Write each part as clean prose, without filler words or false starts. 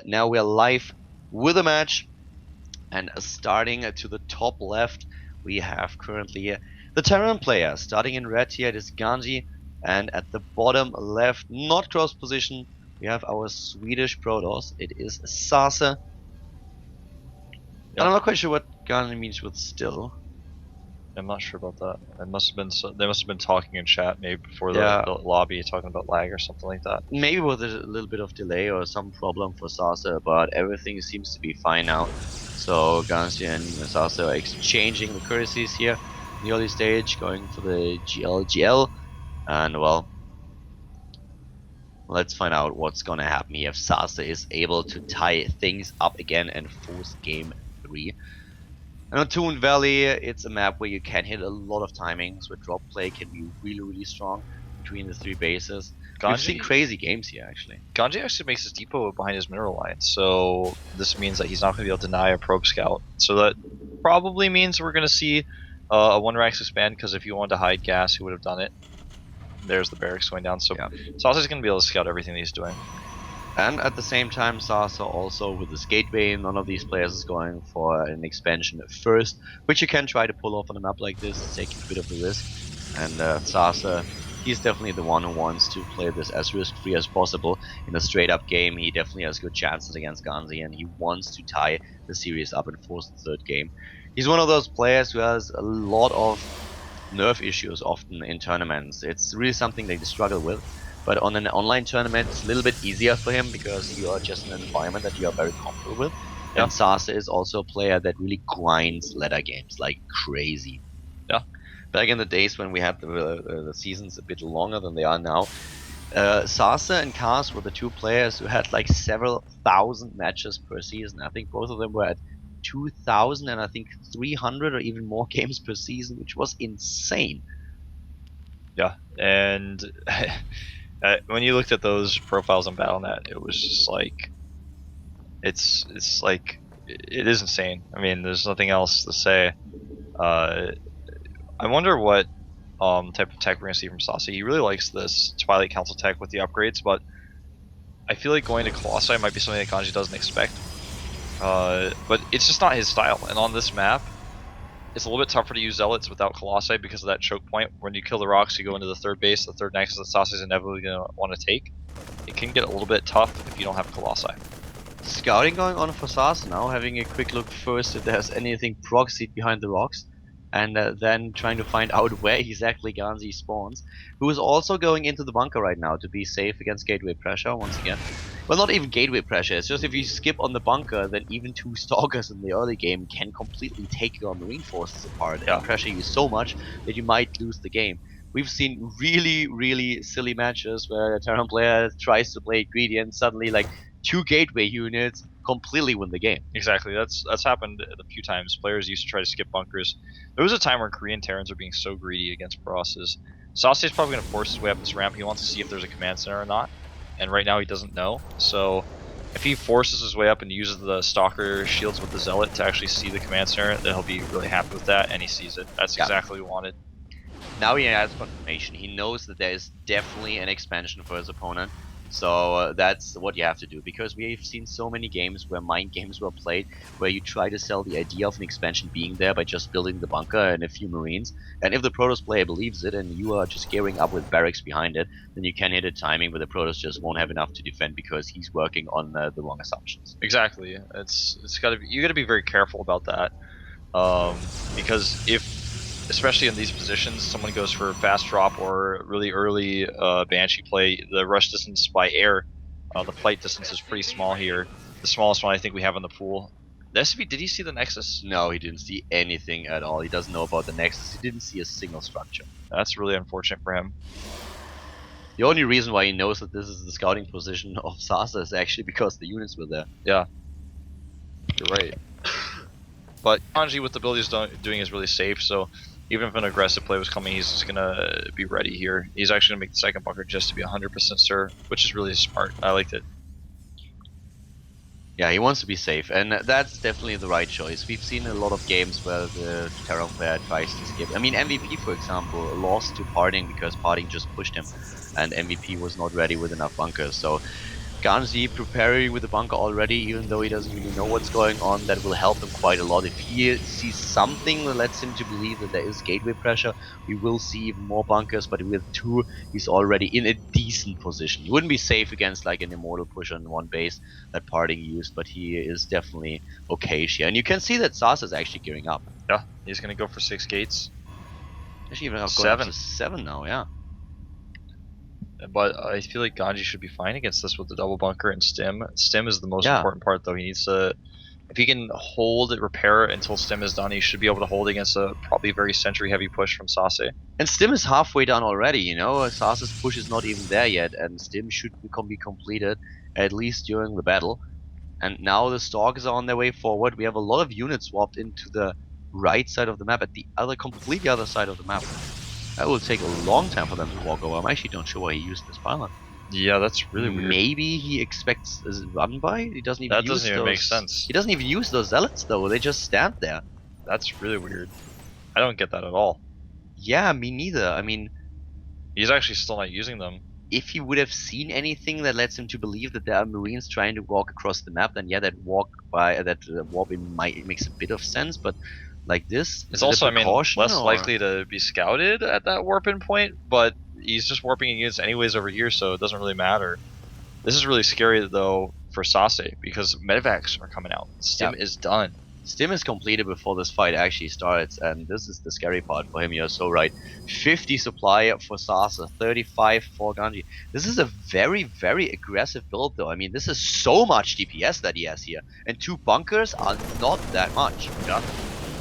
now we're live with a match, and starting to the top left, we have currently the Terran player. Starting in red here, it is GanZi, and at the bottom left, not cross position, we have our Swedish Protoss. It is Sase. And I'm not quite sure what GanZi means with still. I'm not sure about that. It must have been they must have been talking in chat maybe before Yeah. the lobby, talking about lag or something like that. Maybe with a little bit of delay or some problem for Sase, but everything seems to be fine now. So GanZi and Sase are exchanging the courtesies here in the early stage, going for the GL, and well, let's find out what's gonna happen here if Sase is able to tie things up again and force game 3. And on Toon Valley, it's a map where you can hit a lot of timings, where drop play can be really strong between the 3 bases. We've seen crazy games here, actually. GanZi actually makes his depot behind his mineral line, so this means that he's not going to be able to deny a probe scout. So that probably means we're going to see a 1-Rax expand, because if you wanted to hide gas, he would have done it. There's the barracks going down, so yeah. Sase's going to be able to scout everything that he's doing. And at the same time, Sase also with this gateway, none of these players is going for an expansion first, which you can try to pull off on a map like this, taking a bit of a risk. And Sase, he's definitely the one who wants to play this as risk-free as possible. In a straight-up game, he definitely has good chances against GanZi, and he wants to tie the series up and force the 3rd game. He's one of those players who has a lot of nerf issues often in tournaments. It's really something they struggle with. But on an online tournament, it's a little bit easier for him because you are just in an environment that you are very comfortable with. Yeah. And Sase is also a player that really grinds ladder games like crazy. Yeah. Back in the days when we had the seasons a bit longer than they are now, Sase and Kars were the 2 players who had like several thousand matches per season. I think both of them were at 2,000 and I think 300 or even more games per season, which was insane. Yeah, and when you looked at those profiles on Battle.net, it was just like, it's like, it is insane. I mean, there's nothing else to say. I wonder what type of tech we're gonna see from Sase. He really likes this Twilight Council tech with the upgrades, but I feel like going to Colossi might be something that GanZi doesn't expect. But it's just not his style, and on this map, it's a little bit tougher to use Zealots without Colossi because of that choke point. When you kill the rocks, you go into the 3rd base, the 3rd nexus that Sase is inevitably going to want to take. It can get a little bit tough if you don't have Colossi. Scouting going on for Sase now, having a quick look first if there's anything proxied behind the rocks, and then trying to find out where exactly GanZi spawns, who is also going into the bunker right now to be safe against gateway pressure once again. Well, not even gateway pressure, it's just if you skip on the bunker, then even 2 stalkers in the early game can completely take your marine forces apart and pressure you so much that you might lose the game. We've seen really silly matches where a Terran player tries to play greedy and suddenly like 2 gateway units completely win the game. Exactly, that's happened a few times. Players used to try to skip bunkers. There was a time where Korean Terrans were being so greedy against Brosses. Sase is probably going to force his way up this ramp. He wants to see if there's a command center or not, and right now he doesn't know. So if he forces his way up and uses the Stalker shields with the Zealot to actually see the command center, then he'll be really happy with that, and he sees it. That's exactly what he wanted. Now he has confirmation. He knows that there is definitely an expansion for his opponent. So that's what you have to do, because we've seen so many games where mind games were played, where you try to sell the idea of an expansion being there by just building the bunker and a few marines, and if the Protoss player believes it and you are just gearing up with barracks behind it, then you can hit a timing where the Protoss just won't have enough to defend because he's working on the wrong assumptions. Exactly. It's gotta be, you gotta be very careful about that, because if, especially in these positions, someone goes for fast drop or really early Banshee play, the rush distance by air, the flight distance is pretty small here. The smallest one I think we have in the pool. The SCP, did he see the Nexus? No, he didn't see anything at all. He doesn't know about the Nexus. He didn't see a single structure. That's really unfortunate for him. The only reason why he knows that this is the scouting position of Sase is actually because the units were there. Yeah, you're right. But GanZi with the build he's doing is really safe, so even if an aggressive play was coming, he's just gonna be ready here. He's actually gonna make the 2nd bunker just to be 100% sure, which is really smart. I liked it. Yeah, he wants to be safe, and that's definitely the right choice. We've seen a lot of games where the Terran player tries to skip. I mean, MVP, for example, lost to Parting because Parting just pushed him, and MVP was not ready with enough bunkers. So GanZi preparing with the bunker already, even though he doesn't really know what's going on. That will help him quite a lot. If he sees something that lets him to believe that there is gateway pressure, we will see even more bunkers. But with 2, he's already in a decent position. He wouldn't be safe against like an immortal push on one base that Parting used, but he is definitely okay here. And you can see that Sase is actually gearing up. Yeah, he's gonna go for 6 gates. Actually, even going 7. up to 7 now, yeah. But I feel like GanZi should be fine against this with the double bunker and stim. Stim is the most Yeah. important part, though. He needs to, if he can hold it, repair it until stim is done, he should be able to hold against a probably very sentry heavy push from Sase. And Stim is halfway done already, you know. Sase's push is not even there yet, and Stim should be completed at least during the battle. And now the Stalkers are on their way forward. We have a lot of units swapped into the right side of the map, at the completely other side of the map. That will take a long time for them to walk over. I'm actually not sure why he used this pylon. Yeah, that's really weird. Maybe he expects a run by? He doesn't even That use doesn't even those. make sense. He doesn't even use those zealots though, they just stand there. That's really weird. I don't get that at all. Yeah, me neither. I mean, he's actually still not using them. If he would have seen anything that lets him to believe that there are Marines trying to walk across the map, then yeah, that warp in makes a bit of sense. But like this, it's also, I mean, less or? likely to be scouted at that warp in point. But he's just warping units anyways over here, so it doesn't really matter. This is really scary though for Sase because medevacs are coming out. Stim is done. Stim is completed before this fight actually starts, and this is the scary part for him. You're so right. 50 supply for Sase, 35 for GanZi. This is a very, very aggressive build, though. I mean, this is so much DPS that he has here, and 2 bunkers are not that much. Yeah.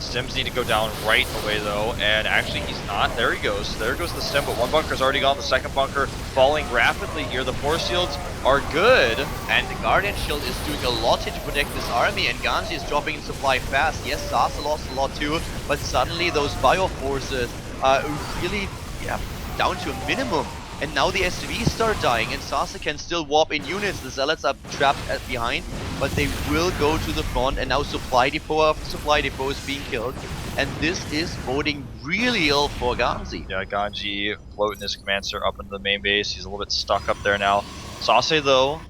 Stims need to go down right away though, and actually he's not. There he goes. There goes the stim, but 1 bunker's already gone. The 2nd bunker falling rapidly here. The force shields are good. And the Guardian Shield is doing a lot here to protect this army, and GanZi is dropping in supply fast. Yes, Sase lost a lot too, but suddenly those bio forces are really down to a minimum. And now the SCVs start dying, and Sase can still warp in units. The Zealots are trapped behind, but they will go to the front, and now supply depot after supply depot is being killed. And this is boding really ill for GanZi. Yeah, GanZi floating his command center up into the main base. He's a little bit stuck up there now. Sase, though,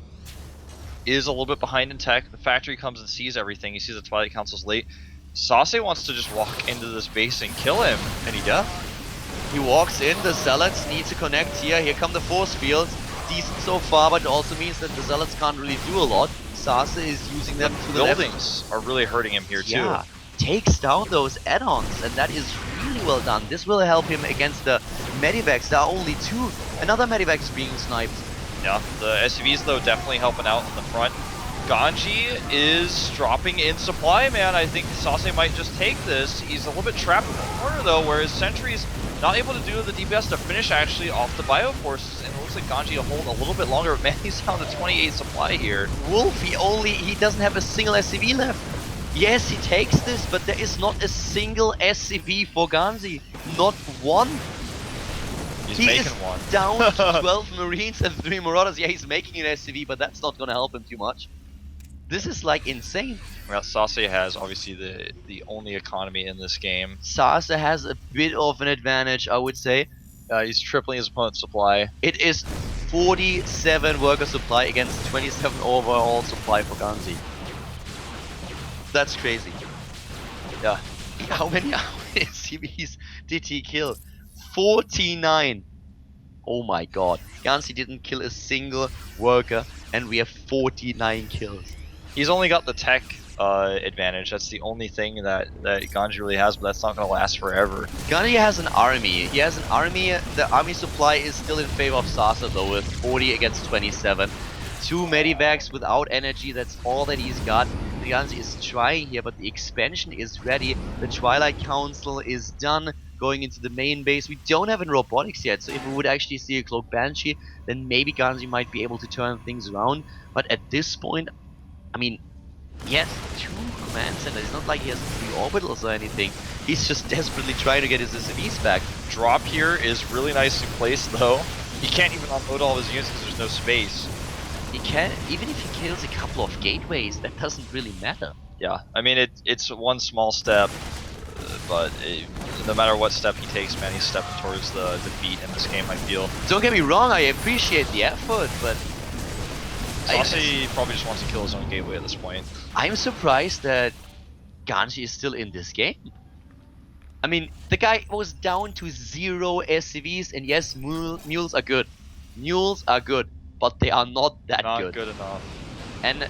is a little bit behind in tech. The factory comes and sees everything. He sees the Twilight Council's late. Sase wants to just walk into this base and kill him. And he does. He walks in, the Zealots need to connect here. Here come the force fields. Decent so far, but it also means that the Zealots can't really do a lot. Sase is using them to the buildings are really hurting him here too. Takes down those add-ons, and that is really well done. This will help him against the medivacs. There are only 2. Another medivac is being sniped. Yeah, the SCVs though definitely helping out in the front. GanZi is dropping in supply, man. I think Sase might just take this. He's a little bit trapped in the corner though, whereas Sentry's not able to do the DPS to finish actually off the bio forces, and it looks like GanZi will hold a little bit longer. Man, he's down to 28 supply here. Wolf, he doesn't have a single SCV left. Yes, he takes this, but there is not a single SCV for GanZi. Not one. He is one. Down to 12 Marines and 3 Marauders. Yeah, he's making an SCV, but that's not gonna help him too much. This is like insane. Well, Sase has obviously the only economy in this game. Sase has a bit of an advantage, I would say. He's tripling his opponent's supply. It is 47 worker supply against 27 overall supply for GanZi. That's crazy. Yeah. How many SCVs did he kill? 49. Oh my god. GanZi didn't kill a single worker, and we have 49 kills. He's only got the tech advantage. That's the only thing that GanZi really has, but that's not going to last forever. GanZi has an army. He has an army. The army supply is still in favor of Sase though, with 40 against 27. 2 medivacs without energy, that's all that he's got. GanZi is trying here, but the expansion is ready. The Twilight Council is done. Going into the main base. We don't have any robotics yet, so if we would actually see a Cloak Banshee, then maybe GanZi might be able to turn things around. But at this point, I mean, he has 2 command centers. It's not like he has 3 orbitals or anything. He's just desperately trying to get his SCVs back. Drop here is really nicely placed though. He can't even unload all of his units because there's no space. He can, even if he kills a couple of gateways, that doesn't really matter. Yeah, I mean it's one small step, but no matter what step he takes, man, he's stepping towards the defeat in this game, I feel. Don't get me wrong, I appreciate the effort, but Sase probably just wants to kill his own gateway at this point. I'm surprised that GanZi is still in this game. I mean, the guy was down to 0 SCVs, and yes, mules are good. Mules are good, but they are not that Not good enough. And,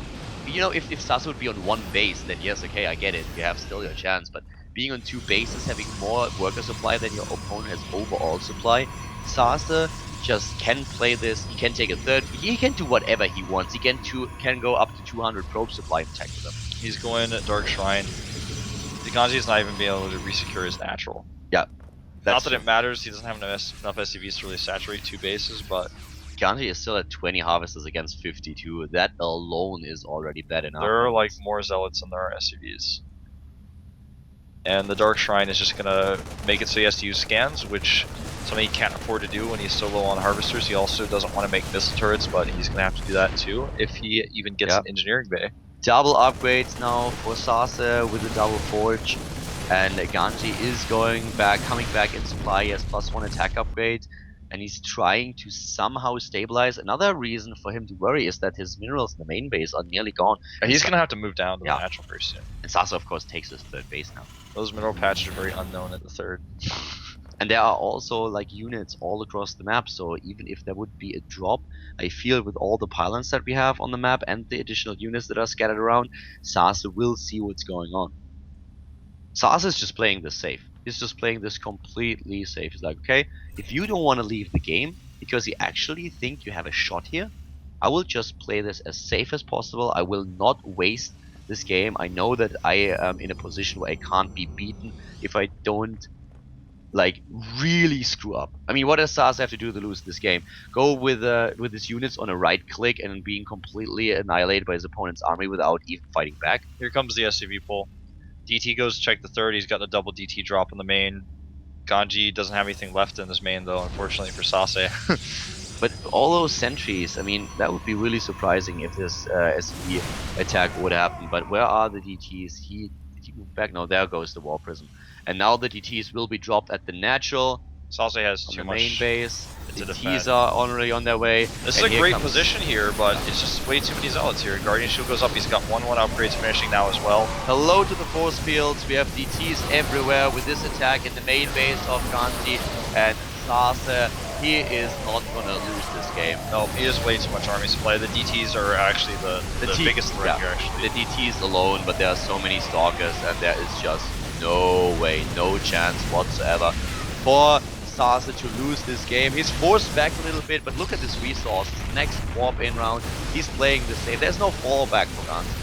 you know, if Sase would be on one base, then yes, okay, I get it. You have still your chance. But being on 2 bases, having more worker supply than your opponent has overall supply, Sase just can play this. He can take a third. He can do whatever he wants. He can go up to 200 probe supply and attack with them. He's going Dark Shrine. The GanZi is not even being able to resecure his natural. Yeah. Not that it matters. He doesn't have enough SCVs to really saturate 2 bases, but GanZi is still at 20 harvesters against 52. That alone is already bad enough. There are like more zealots than there are SCVs. And the Dark Shrine is just gonna make it so he has to use scans, which something he can't afford to do when he's so low on harvesters. He also doesn't want to make missile turrets, but he's gonna have to do that too if he even gets an engineering bay. Double upgrades now for Sase with the double forge, and GanZi is coming back in supply. He has +1 attack upgrade, and he's trying to somehow stabilize. Another reason for him to worry is that his minerals in the main base are nearly gone. He's gonna have to move down to the natural very soon. And Sase, of course, takes his 3rd base now. Those mineral patches are very unknown at the 3rd. And there are also like units all across the map, so even if there would be a drop, I feel with all the pylons that we have on the map and the additional units that are scattered around, Sase will see what's going on. Sase is just playing this safe. He's just playing this completely safe. He's like, okay, if you don't want to leave the game because you actually think you have a shot here, I will just play this as safe as possible. I will not waste this game. I know that I am in a position where I can't be beaten if I don't like really screw up. I mean, what does Sase have to do to lose this game? Go with his units on a right click and being completely annihilated by his opponent's army without even fighting back? Here comes the SCV pull. DT goes to check the 3rd. He's got the double DT drop in the main. GanZi doesn't have anything left in his main though, unfortunately for Sase. But all those sentries, I mean, that would be really surprising if this SV attack would happen. But where are the DTs? Did he move back? No, there goes the War Prism. And now the DTs will be dropped at the natural. Sase has on too the much main base. The to DTs are already on their way. This is a great position here, but it's just way too many zealots here. Guardian Shield goes up. He's got 1/1 upgrades finishing now as well. Hello to the force fields. We have DTs everywhere with this attack in the main base of GanZi, and Sase, he is not gonna lose this game. No, he has way too much army supply. The DTs are actually the biggest threat here, actually. The DTs alone, but there are so many stalkers, and there is just no way, no chance whatsoever for Sase to lose this game. He's forced back a little bit, but look at his resources. Next warp in round, he's playing the same. There's no fallback for GanZi.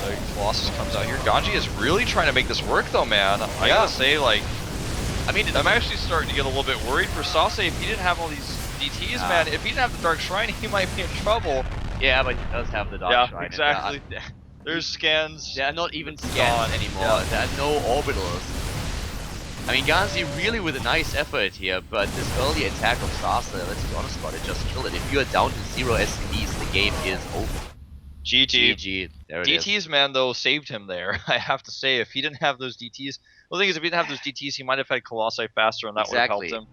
The Colossus comes out here. GanZi is really trying to make this work though, man. I gotta say, like, I mean, I'm actually starting to get a little bit worried for Sase. If he didn't have all these DTs, man, if he didn't have the Dark Shrine, he might be in trouble. Yeah, but he does have the Dark Shrine. Yeah, exactly. There's scans. There are not even scans anymore. There are no orbitals. I mean, GanZi really with a nice effort here, but this early attack of Sase, let's be honest about it, just killed it. If you are down to 0 SCVs, the game is over. GG. GG. There it DTs, is. man, though, saved him there. I have to say, if he didn't have those DTs, well, the thing is, if he didn't have those DTs, he might have had Colossi faster, and that would have helped him.